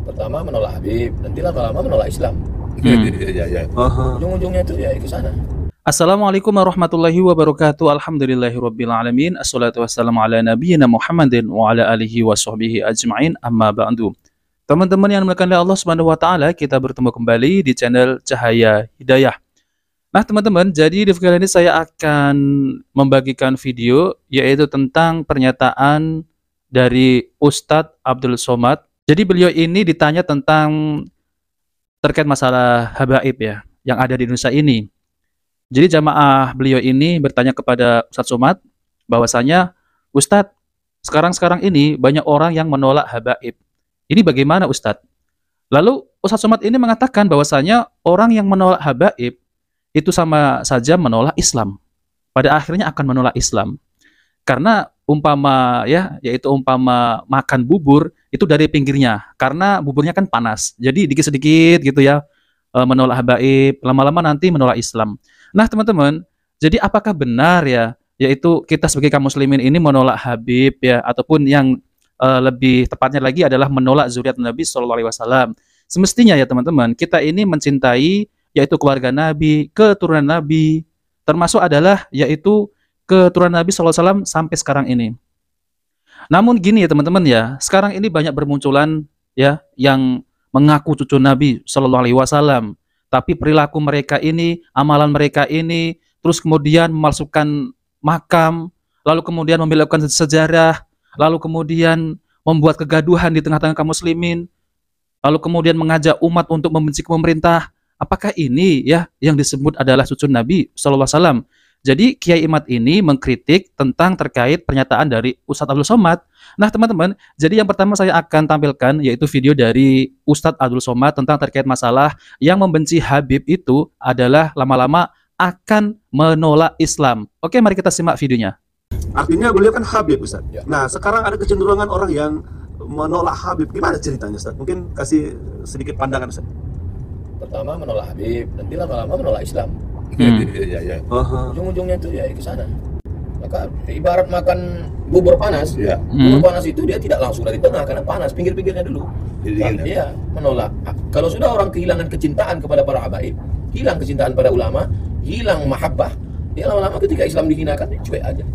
Pertama menolak Habib, nanti lama-lama menolak Islam. Ya. Ujung-ujungnya itu ya ke sana. Assalamualaikum warahmatullahi wabarakatuh. Alhamdulillahirabbil alamin. Assalatu wassalamu ala nabiyyina Muhammadin wa ala alihi wa sahbihi ajma'in. Amma ba'du. Teman-teman yang dimuliakan oleh Allah Subhanahu wa taala, kita bertemu kembali di channel Cahaya Hidayah. Nah, teman-teman, jadi di video ini saya akan membagikan video yaitu tentang pernyataan dari Ustadz Abdul Somad. Jadi beliau ini ditanya tentang terkait masalah habaib ya yang ada di Indonesia ini. Jadi jamaah beliau ini bertanya kepada Ustadz Somad bahwasanya, Ustadz, sekarang ini banyak orang yang menolak habaib. Ini bagaimana Ustadz? Lalu Ustadz Somad ini mengatakan bahwasanya orang yang menolak habaib itu sama saja menolak Islam. Pada akhirnya akan menolak Islam. Karena umpama makan bubur itu dari pinggirnya, karena buburnya kan panas. Jadi dikit-sedikit gitu ya menolak habaib, lama-lama nanti menolak Islam. Nah, teman-teman, jadi apakah benar ya yaitu kita sebagai kaum muslimin ini menolak habib ya, ataupun yang lebih tepatnya lagi adalah menolak zuriat Nabi SAW. Semestinya ya teman-teman, kita ini mencintai yaitu keluarga Nabi, keturunan Nabi, termasuk adalah yaitu keturunan Nabi SAW sampai sekarang ini. Namun gini ya teman-teman ya, sekarang ini banyak bermunculan ya yang mengaku cucu Nabi SAW, tapi perilaku mereka ini, amalan mereka ini, terus kemudian memalsukan makam, lalu kemudian membelokkan sejarah, lalu kemudian membuat kegaduhan di tengah-tengah kaum muslimin, lalu kemudian mengajak umat untuk membenci pemerintah. Apakah ini ya yang disebut adalah cucu Nabi SAW? Jadi Kiai Imad ini mengkritik tentang terkait pernyataan dari Ustadz Abdul Somad. Nah teman-teman, jadi yang pertama saya akan tampilkan yaitu video dari Ustadz Abdul Somad tentang terkait masalah yang membenci Habib itu adalah lama-lama akan menolak Islam. Oke, mari kita simak videonya. Artinya beliau kan Habib, Ustaz. Ya. Nah, sekarang ada kecenderungan orang yang menolak Habib. Gimana ceritanya, Ustaz? Mungkin kasih sedikit pandangan, Ustaz. Pertama menolak Habib, nanti lama-lama menolak Islam. Ya. Ujung-ujungnya itu ya ke sana. Maka ibarat makan bubur panas, bubur panas itu dia tidak langsung dari tengah karena panas, pinggir-pinggirnya dulu. Dan dia menolak. Kalau sudah orang kehilangan kecintaan kepada para habaib, hilang kecintaan pada ulama, hilang mahabbah, dia lama-lama ketika Islam dihinakan, dia cuek aja.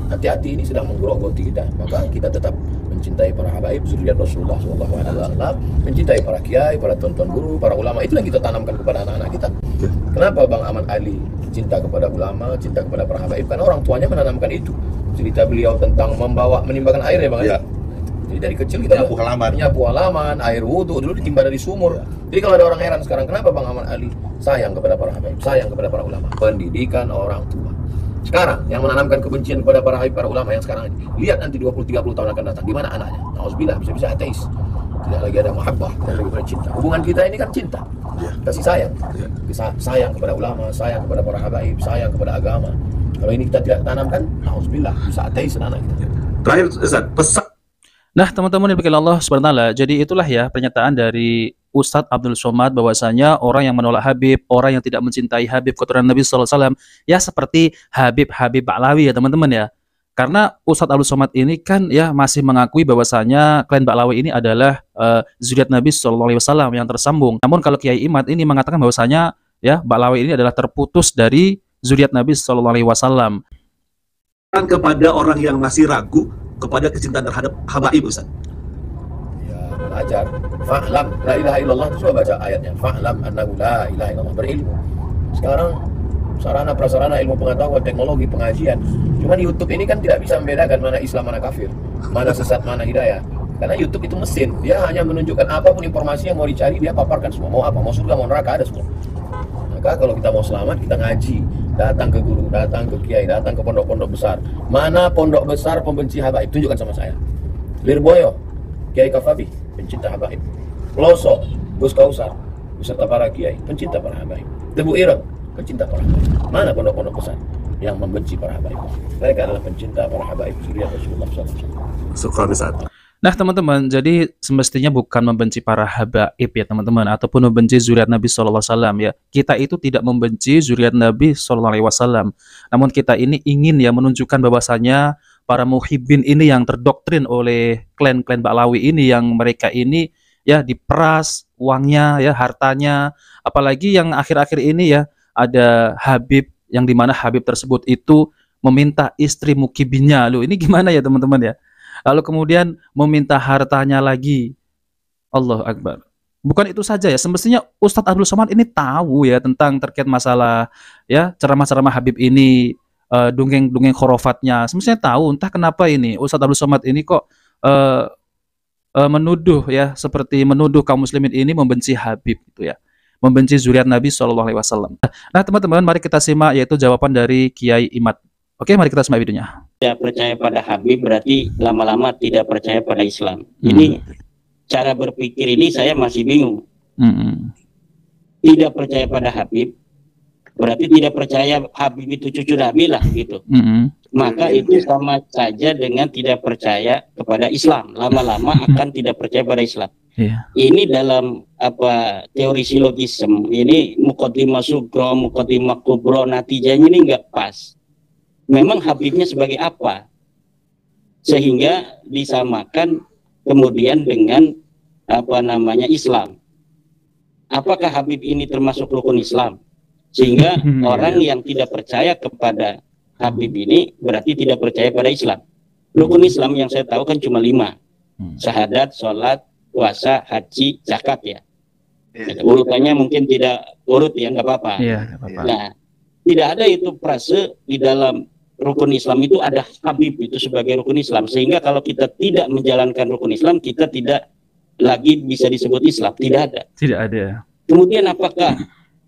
Hati-hati, ini sedang menggerogoti kita. Maka kita tetap mencintai para habaib, zuriat Rasulullah SAW, mencintai para kiai, para tuan-tuan guru, para ulama. Itu yang kita tanamkan kepada anak-anak kita. Kenapa Bang Ahmad Ali cinta kepada ulama, cinta kepada para habaib? Karena orang tuanya menanamkan itu. Cerita beliau tentang menimbangkan air ya Bang. Ya. Jadi dari kecil kita menyapu halaman, air wudhu dulu ditimba dari sumur. Jadi kalau ada orang heran sekarang, kenapa Bang Ahmad Ali sayang kepada para habaib, sayang kepada para ulama? Pendidikan orang tua. Sekarang yang menanamkan kebencian kepada para habaib, para ulama yang sekarang ini, lihat nanti 20-30 tahun akan datang, di mana anaknya? Nauzubillah, bisa-bisa ateis. Tidak lagi ada mahabbah, tidak lagi cinta. Hubungan kita ini kan cinta, kasih sayang, sayang kepada ulama, sayang kepada para habaib, sayang kepada agama. Kalau ini kita tidak tanamkan, nauzubillah, bisa ateis anak kita. Terakhir, Ustaz, pesan. Nah, teman-teman yang diberkahi Allah Subhanahu wa taala, jadi itulah ya pernyataan dari Ustadz Abdul Somad bahwasanya orang yang menolak Habib, orang yang tidak mencintai Habib keturunan Nabi SAW, ya seperti Habib Ba'lawi ya teman-teman ya. Karena Ustadz Abdul Somad ini kan ya masih mengakui bahwasanya klan Ba'lawi ini adalah zuriat Nabi SAW yang tersambung. Namun kalau Kiai Imad ini mengatakan bahwasanya ya Ba'lawi ini adalah terputus dari zuriat Nabi SAW. Kepada orang yang masih ragu kepada kecintaan terhadap habaib, Ustaz. Belajar, fa'lam la ilaha illallah, itu baca ayatnya, fa'lam annahu la ilaha illallah, berilmu. Sekarang sarana prasarana ilmu pengetahuan, teknologi, pengajian, cuma di YouTube ini kan tidak bisa membedakan mana Islam, mana kafir, mana sesat, mana hidayah. Karena YouTube itu mesin, dia hanya menunjukkan apapun informasi yang mau dicari, dia paparkan semua. Mau apa, mau surga, mau neraka, ada semua. Maka kalau kita mau selamat, kita ngaji, datang ke guru, datang ke kiai, datang ke pondok-pondok besar. Mana pondok besar pembenci habaib? Tunjukkan sama saya. Lirboyo, Kiai Kafabi, pencinta habaib. Pelosok, Gus Kausar, beserta para kiai, pencinta para habaib. Tebu Ireng, pencinta para habaib. Mana pondok-pondok besar yang membenci para habaib? Mereka adalah pencinta para habaib, zuriat Rasulullah SAW. Syukran, Ustaz. Nah teman-teman, jadi semestinya bukan membenci para habaib ya teman-teman, ataupun membenci zuriat Nabi SAW ya. Kita itu tidak membenci zuriat Nabi SAW. Namun kita ini ingin ya menunjukkan bahwasanya para muhibbin ini yang terdoktrin oleh klan-klan Ba'lawi ini, yang mereka ini ya diperas uangnya ya, hartanya, apalagi yang akhir-akhir ini ya ada Habib yang dimana Habib tersebut itu meminta istri mukibinnya. Loh, ini gimana ya teman-teman ya? Lalu kemudian meminta hartanya lagi. Allahu Akbar. Bukan itu saja ya, semestinya Ustadz Abdul Somad ini tahu ya tentang terkait masalah ya ceramah-ceramah Habib ini, dongeng-dongeng khurafatnya. Semestinya tahu, entah kenapa ini Ustadz Abdul Somad ini kok eh, menuduh ya, seperti menuduh kaum muslimin ini membenci Habib gitu ya. Membenci zuriat Nabi Shallallahu alaihi wasallam. Nah, teman-teman, mari kita simak yaitu jawaban dari Kiai Imad. Oke, mari kita simak videonya. Tidak percaya pada Habib berarti lama-lama tidak percaya pada Islam. Ini cara berpikir ini saya masih bingung. Tidak percaya pada Habib berarti tidak percaya Habib itu cucu Nabi lah gitu. Maka itu sama saja dengan tidak percaya kepada Islam. Lama-lama akan tidak percaya pada Islam. Ini dalam teori silogisme, ini muqaddimah sugro, muqaddimah kubro, natijahnya ini nggak pas. Memang Habibnya sebagai apa? Sehingga disamakan kemudian dengan Islam. Apakah Habib ini termasuk rukun Islam? Sehingga orang yang tidak percaya kepada Habib ini berarti tidak percaya pada Islam. Rukun Islam yang saya tahu kan cuma 5. Syahadat, sholat, puasa, haji, zakat ya. Urutannya mungkin tidak urut ya, nggak apa-apa. Nah, tidak ada itu frase di dalam rukun Islam itu ada Habib itu sebagai rukun Islam. Sehingga kalau kita tidak menjalankan rukun Islam, kita tidak lagi bisa disebut Islam. Tidak ada. Tidak ada. Kemudian apakah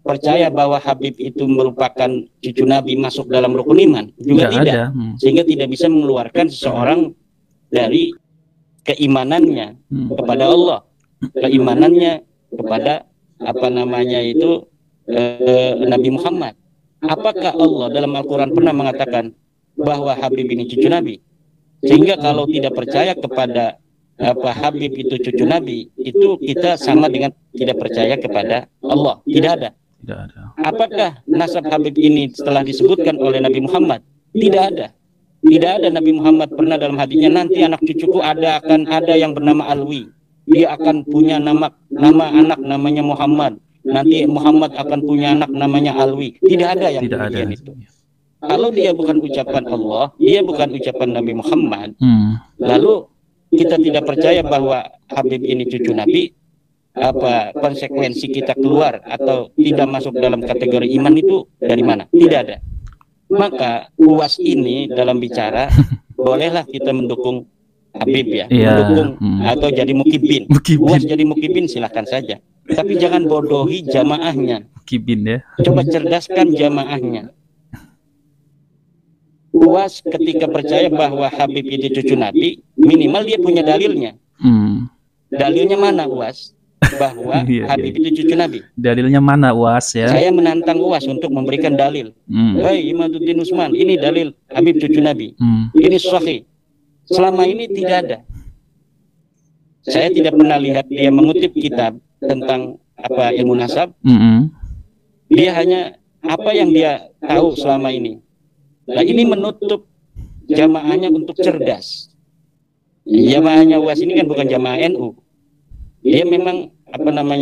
percaya bahwa Habib itu merupakan cucu Nabi masuk dalam rukun iman? Juga tidak. Sehingga tidak bisa mengeluarkan seseorang dari keimanannya kepada Allah, keimanannya kepada Nabi Muhammad. Apakah Allah dalam Al-Quran pernah mengatakan bahwa Habib ini cucu Nabi? Sehingga kalau tidak percaya kepada Habib itu cucu Nabi, itu kita sama dengan tidak percaya kepada Allah. Tidak ada. Apakah nasab Habib ini setelah disebutkan oleh Nabi Muhammad? Tidak ada. Tidak ada. Nabi Muhammad pernah dalam hadisnya, nanti anak cucuku akan ada yang bernama Alwi. Dia akan punya nama anak namanya Muhammad. Nanti Muhammad akan punya anak namanya Alwi. Tidak ada yang demikian itu. Kalau dia bukan ucapan Allah, dia bukan ucapan Nabi Muhammad, lalu kita tidak percaya bahwa Habib ini cucu Nabi, konsekuensi kita keluar atau tidak masuk dalam kategori iman itu dari mana? Tidak ada. Maka UAS ini dalam bicara, bolehlah kita mendukung Habib ya, mendukung atau jadi mukibin. UAS jadi mukibin silahkan saja. Tapi jangan bodohi jamaahnya. Mukibin ya. Coba cerdaskan jamaahnya. UAS ketika percaya bahwa Habib itu cucu Nabi, minimal dia punya dalilnya. Dalilnya mana UAS? Bahwa Habib itu cucu Nabi. Dalilnya mana UAS ya? Saya menantang UAS untuk memberikan dalil. Hei Imaduddin Usman, ini dalil Habib cucu Nabi. Ini sahih. Selama ini tidak ada. Saya tidak pernah lihat dia mengutip kitab tentang ilmu nasab. Dia hanya apa yang dia tahu selama ini. Nah, ini menutup jamaahnya untuk cerdas. Jamaahnya UAS ini kan bukan jamaah NU. Dia memang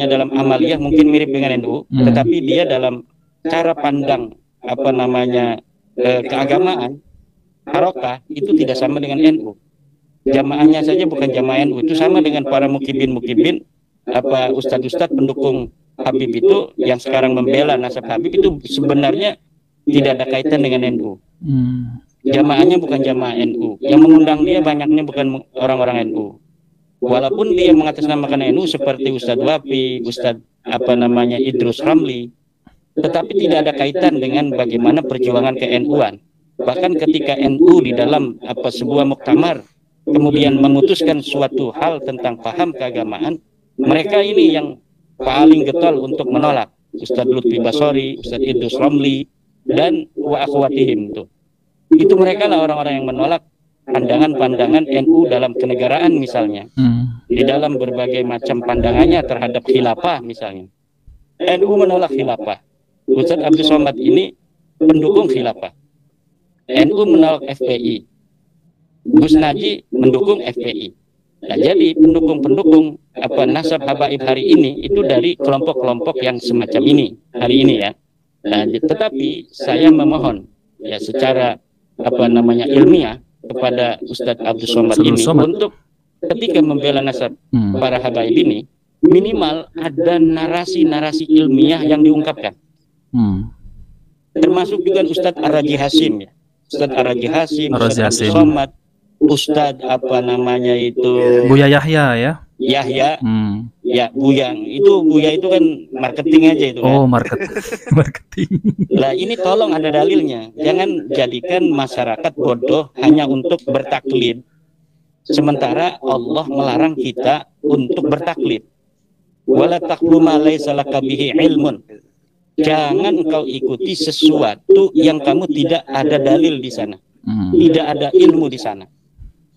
dalam amaliyah mungkin mirip dengan NU, tetapi dia dalam cara pandang keagamaan harokah itu tidak sama dengan NU. Jamaahnya saja bukan jamaah NU, itu sama dengan para mukibin ustadz-ustadz pendukung Habib itu yang sekarang membela nasab Habib itu sebenarnya tidak ada kaitan dengan NU. Jamaahnya bukan jamaah NU. Yang mengundang dia banyaknya bukan orang-orang NU. Walaupun dia mengatasnamakan NU seperti Ustadz Wafi, Ustadz Idrus Ramli, tetapi tidak ada kaitan dengan bagaimana perjuangan ke-NU-an. Bahkan ketika NU di dalam sebuah muktamar kemudian memutuskan suatu hal tentang paham keagamaan, mereka ini yang paling getol untuk menolak. Ustadz Lutfi Basori, Ustadz Idrus Ramli, dan wa akhwatihim itu mereka lah orang-orang yang menolak pandangan-pandangan NU dalam kenegaraan misalnya, di dalam berbagai macam pandangannya terhadap khilafah misalnya. NU menolak khilafah. Ustadz Abdul Somad ini pendukung khilafah. NU menolak FPI. Gus Naji mendukung FPI. Nah, jadi pendukung-pendukung nasab habaib hari ini itu dari kelompok-kelompok yang semacam ini hari ini ya. Nah, tetapi saya memohon ya secara ilmiah kepada Ustadz Abdul Somad ini untuk ketika membela nasab para habaib ini minimal ada narasi-narasi ilmiah yang diungkapkan. Termasuk juga Ustadz Ar-Raji Hasim ya. Ustadz Ar-Raji Hasim, Ustadz Abdul Somad, Ustadz Buya Yahya ya. Yahya, ya Buya itu kan marketing aja itu kan. Oh, marketing. Lah ini tolong ada dalilnya. Jangan jadikan masyarakat bodoh hanya untuk bertaklid. Sementara Allah melarang kita untuk bertaklid. Wala taqlu ma laysa laka bihi ilmun. Jangan engkau ikuti sesuatu yang kamu tidak ada dalil di sana. Tidak ada ilmu di sana.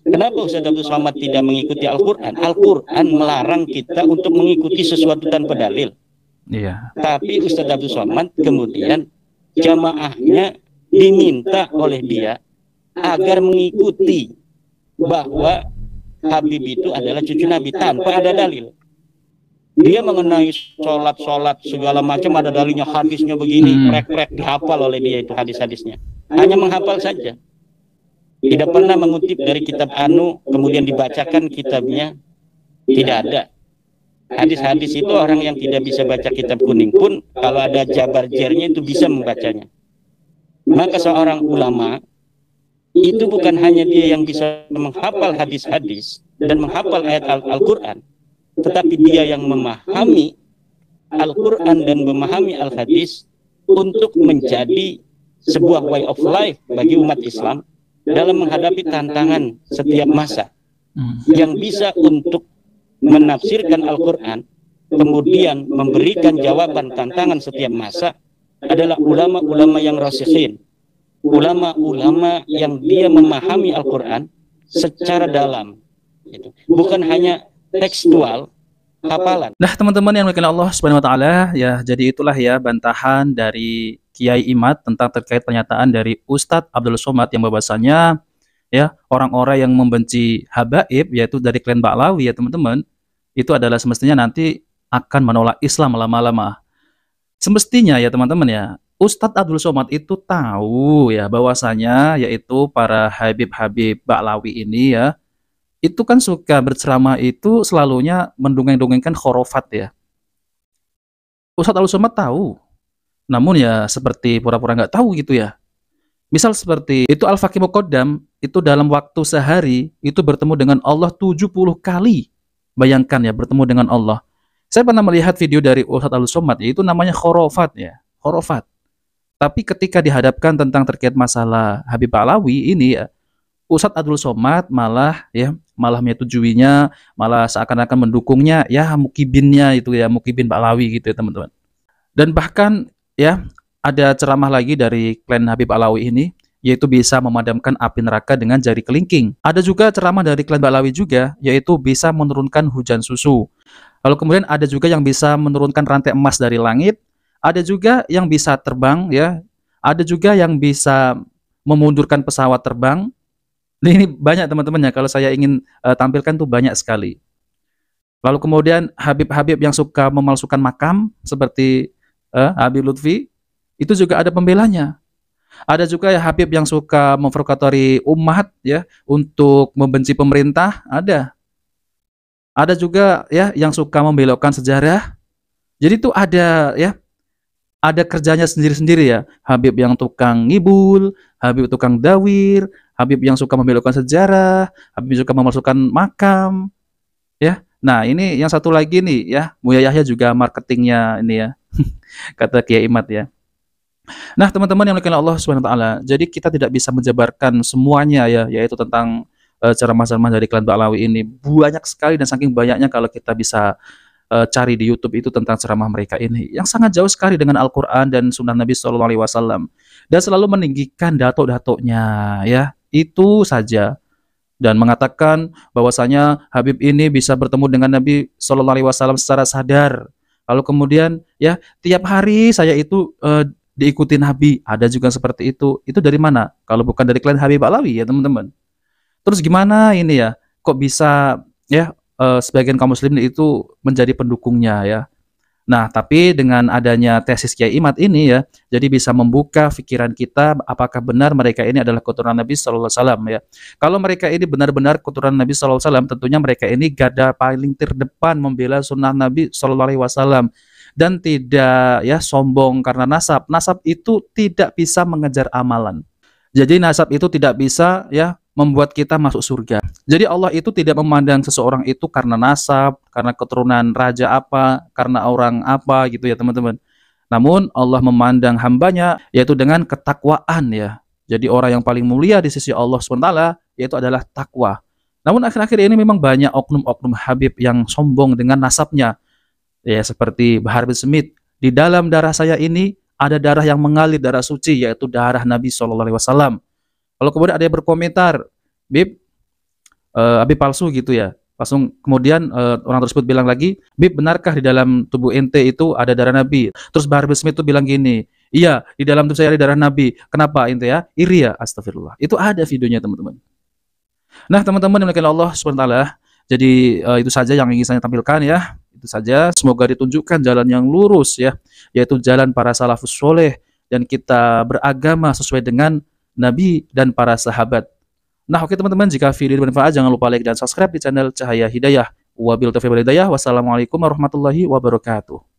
Kenapa Ustadz Abdul Somad tidak mengikuti Al-Quran? Al-Quran melarang kita untuk mengikuti sesuatu tanpa dalil. Iya. Tapi Ustadz Abdul Somad kemudian jamaahnya diminta oleh dia agar mengikuti bahwa Habib itu adalah cucu Nabi tanpa ada dalil. Dia mengenai sholat segala macam ada dalilnya, hadisnya begini, prek dihafal oleh dia itu hadis-hadisnya. Hanya menghafal saja. Tidak pernah mengutip dari kitab kemudian dibacakan kitabnya. Tidak ada. Hadis-hadis itu orang yang tidak bisa baca kitab kuning pun kalau ada jabar-jernya itu bisa membacanya. Maka seorang ulama itu bukan hanya dia yang bisa menghafal hadis-hadis dan menghafal ayat Al-Quran, tetapi dia yang memahami Al-Quran dan memahami Al-Hadis untuk menjadi sebuah way of life bagi umat Islam dalam menghadapi tantangan setiap masa. Yang bisa untuk menafsirkan Al-Quran kemudian memberikan jawaban tantangan setiap masa adalah ulama-ulama yang rasikhin, ulama-ulama yang dia memahami Al-Quran secara dalam, bukan hanya tekstual hafalan. Nah, teman-teman yang dimuliakan Allah Subhanahu wa taala, ya, jadi itulah ya bantahan dari Kiai Imad tentang terkait pernyataan dari Ustadz Abdul Somad yang bahwasanya ya orang-orang yang membenci habaib yaitu dari klan Ba'lawi ya teman-teman, itu adalah semestinya nanti akan menolak Islam lama-lama. Semestinya ya teman-teman ya, Ustadz Abdul Somad itu tahu ya bahwasanya yaitu para habib-habib Ba'lawi ini ya itu kan suka berceramah itu selalunya mendongeng-dongengkan khurafat ya. Ustadz Abdul Somad tahu. Namun ya seperti pura-pura nggak tahu gitu ya. Misal seperti itu Al-Faqih Muqaddam itu dalam waktu sehari itu bertemu dengan Allah 70 kali. Bayangkan ya bertemu dengan Allah. Saya pernah melihat video dari Ustadz Abdul Somad itu namanya khurafat ya, khurafat. Tapi ketika dihadapkan tentang terkait masalah Habib Ba'lawi ini ya, Ustadz Abdul Somad malah menyetujuinya, malah seakan-akan mendukungnya ya mukibinnya itu ya, mukibin Ba'lawi gitu ya teman-teman. Dan bahkan ya, ada ceramah lagi dari klan Habib Ba'lawi ini, yaitu bisa memadamkan api neraka dengan jari kelingking. Ada juga ceramah dari klan Ba'lawi juga, yaitu bisa menurunkan hujan susu. Lalu kemudian ada juga yang bisa menurunkan rantai emas dari langit. Ada juga yang bisa terbang, ya. Ada juga yang bisa memundurkan pesawat terbang. Ini banyak teman-teman ya, kalau saya ingin tampilkan tuh banyak sekali. Lalu kemudian Habib-Habib yang suka memalsukan makam, seperti Habib Lutfi, itu juga ada pembelanya. Ada juga ya Habib yang suka memprovokatori umat ya untuk membenci pemerintah, ada. Ada juga ya yang suka membelokkan sejarah. Jadi itu ada ya, ada kerjanya sendiri-sendiri ya. Habib yang tukang ngibul, Habib tukang dawir, Habib yang suka membelokkan sejarah, Habib suka memalsukan makam, ya. Nah ini yang satu lagi nih ya, Buya Yahya juga marketingnya ini ya. Kata Kiai Imad ya. Nah teman-teman yang dimuliakan Allah Subhanahu wa taala, jadi kita tidak bisa menjabarkan semuanya ya, yaitu tentang ceramah-ceramah dari klan Ba'lawi ini. Banyak sekali dan saking banyaknya kalau kita bisa cari di YouTube itu tentang ceramah mereka ini yang sangat jauh sekali dengan Al-Quran dan Sunnah Nabi SAW, dan selalu meninggikan dato-datonya ya, itu saja. Dan mengatakan bahwasanya Habib ini bisa bertemu dengan Nabi SAW secara sadar. Lalu kemudian ya tiap hari saya itu diikuti Nabi, ada juga seperti itu. Itu dari mana? Kalau bukan dari klan Habib Ba'lawi ya teman-teman. Terus gimana ini ya? Kok bisa ya sebagian kaum muslimin itu menjadi pendukungnya ya. Nah, tapi dengan adanya tesis Kiai Imad ini ya, jadi bisa membuka pikiran kita apakah benar mereka ini adalah keturunan Nabi Sallallahu Alaihi Wasallam ya. Kalau mereka ini benar-benar keturunan Nabi Sallallahu Alaihi Wasallam, tentunya mereka ini garda paling terdepan membela sunnah Nabi Sallallahu Alaihi Wasallam dan tidak ya sombong karena nasab. Nasab itu tidak bisa mengejar amalan. Jadi nasab itu tidak bisa ya membuat kita masuk surga. Jadi Allah itu tidak memandang seseorang itu karena nasab, karena keturunan raja apa, karena orang apa gitu ya teman-teman. Namun Allah memandang hambanya yaitu dengan ketakwaan ya. Jadi orang yang paling mulia di sisi Allah SWT yaitu adalah takwa. Namun akhir-akhir ini memang banyak oknum-oknum Habib yang sombong dengan nasabnya. Ya seperti Bahar bin Smith. Di dalam darah saya ini ada darah yang mengalir, darah suci, yaitu darah Nabi SAW. Kalau kemudian ada yang berkomentar, Bib, Habib palsu gitu ya. Langsung kemudian orang tersebut bilang lagi, Bib, benarkah di dalam tubuh ente itu ada darah Nabi? Terus Bahar bin Smith itu bilang gini, iya, di dalam tubuh saya ada darah Nabi. Kenapa ente ya? Iri ya? Astagfirullah. Itu ada videonya teman-teman. Nah teman-teman yang dimuliakan Allah SWT, jadi itu saja yang ingin saya tampilkan ya. Itu saja, semoga ditunjukkan jalan yang lurus ya, yaitu jalan para salafus soleh, dan kita beragama sesuai dengan Nabi dan para sahabat. Nah oke teman-teman, jika video ini bermanfaat jangan lupa like dan subscribe di channel Cahaya Hidayah. Wabillahi taufiq wal hidayah. Wassalamualaikum warahmatullahi wabarakatuh.